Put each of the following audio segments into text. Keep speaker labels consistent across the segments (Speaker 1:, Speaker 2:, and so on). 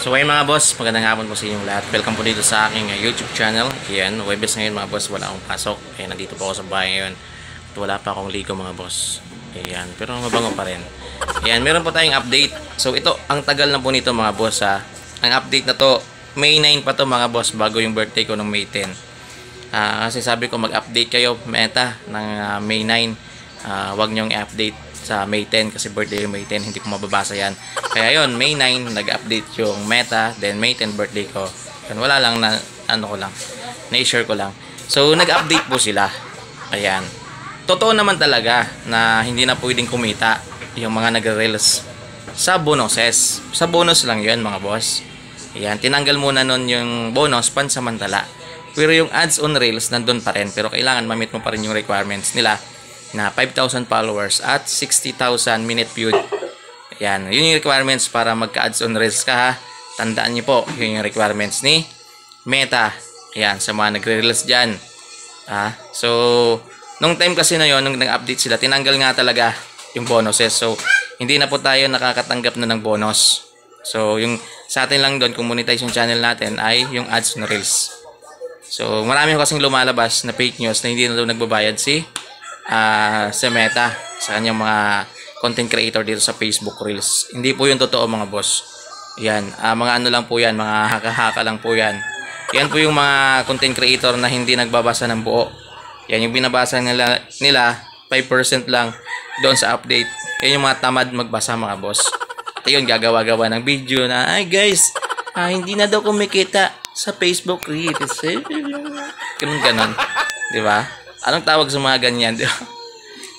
Speaker 1: So ayun mga boss, magandang hapon po sa inyong lahat. Welcome po dito sa aking YouTube channel. Ayan, Webes ngayon mga boss, wala akong pasok. Ayan, nandito po ako sa bahay ngayon. At wala pa akong ligo mga boss. Ayan, pero mabango pa rin. Ayan, meron po tayong update. So ito, ang tagal na po nito mga boss ha. Ang update na to, May 9 pa to mga boss, bago yung birthday ko ng May 10. Kasi sabi ko mag-update kayo, Meta, ng May 9. Huwag nyong i-update sa May 10 kasi birthday yung May 10, hindi ko mababasa yan. Kaya yon, May 9 nag-update yung Meta, then May 10 birthday ko. Yan, wala lang na ano ko lang, na-share ko lang. So nag-update po sila. Ayan. Totoo naman talaga na hindi na pwedeng kumita yung mga nagre-reels sa bonuses. Sa bonus lang yun mga boss. Ayan, tinanggal muna nun yung bonus pansamantala. Pero yung ads on reels nandun pa rin, pero kailangan ma-meet mo pa rin yung requirements nila na 5,000 followers at 60,000 minute viewed. Yan, yun yung requirements para magka-ads on reels ka ha. Tandaan niyo po, yun yung requirements ni Meta. Yan, sa mga nagre-reels dyan. So, nung time kasi na yun, nung nag-update sila, tinanggal nga talaga yung bonuses. So, hindi na po tayo nakakatanggap na ng bonus. So, yung sa atin lang doon, kung monetize yung channel natin, ay yung ads on reels. So, marami kasing lumalabas na fake news na hindi na doon nagbabayad si Meta sa kanyang mga content creator dito sa Facebook Reels. Hindi po yung totoo mga boss. Yan, mga ano lang po yan, mga haka-haka lang po yan. Yan po yung mga content creator na hindi nagbabasa ng buo. Yan yung binabasa nila 5% lang doon sa update. Yan yung mga tamad magbasa mga boss. At yun, gagawa-gawa ng video na, ay guys, hindi na daw kumikita sa Facebook Reels. Ganun. Diba? Anong tawag sa mga ganyan?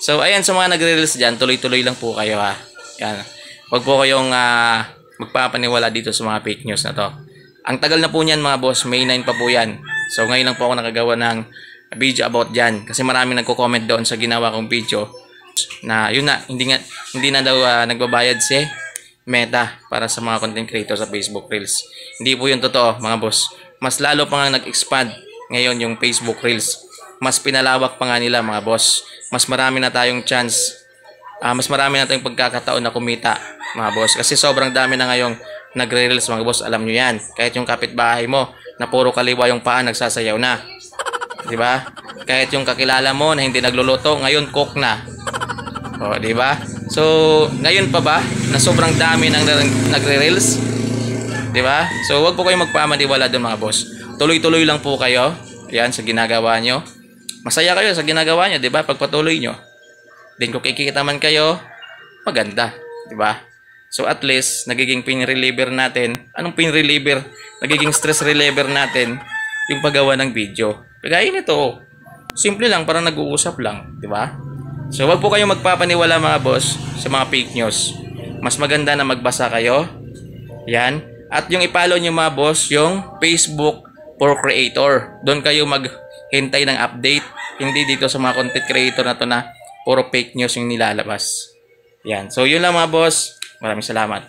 Speaker 1: So, ayan, sa mga nagre-reels dyan, tuloy-tuloy lang po kayo ha. Yan. Huwag po kayong magpapaniwala dito sa mga fake news na to. Ang tagal na po niyan mga boss, May 9 pa po yan. So, ngayon lang po ako nakagawa ng video about dyan. Kasi marami nagko-comment doon sa ginawa kong video na yun na, hindi na daw nagbabayad si Meta para sa mga content creator sa Facebook Reels. Hindi po yun totoo mga boss. Mas lalo pa nga nag-expand ngayon yung Facebook Reels. Mas pinalawak pa nga nila mga boss. Mas marami na tayong chance. Mas marami na tayong pagkakataon na kumita mga boss. Kasi sobrang dami na ngayong nagre-reels mga boss. Alam nyo yan. Kahit yung kapitbahay mo na puro kaliwa yung paa nagsasayaw na. Diba? Kahit yung kakilala mo na hindi nagluluto, ngayon cook na. O, diba? So, ngayon pa ba na sobrang dami nang nagre-reels? Diba? So, wag po kayong magpamaniwala doon mga boss. Tuloy-tuloy lang po kayo. Yan, sa ginagawa nyo. Masaya kayo sa ginagawa nyo, diba? Pagpatuloy nyo. Then, kung kikita man kayo, maganda. Diba? So, at least, nagiging pain reliever natin. Anong pain reliever? Nagiging stress reliever natin yung paggawa ng video. Kagaya nito, simple lang, parang nag-uusap lang. Diba? So, wag po kayong magpapaniwala mga boss sa mga fake news. Mas maganda na magbasa kayo. Yan. At yung ipalo nyo mga boss, yung Facebook for Creator. Doon kayo maghintay ng update. Hindi dito sa mga content creator na to na puro fake news yung nilalabas. Yan. So, yun lang mga boss. Maraming salamat.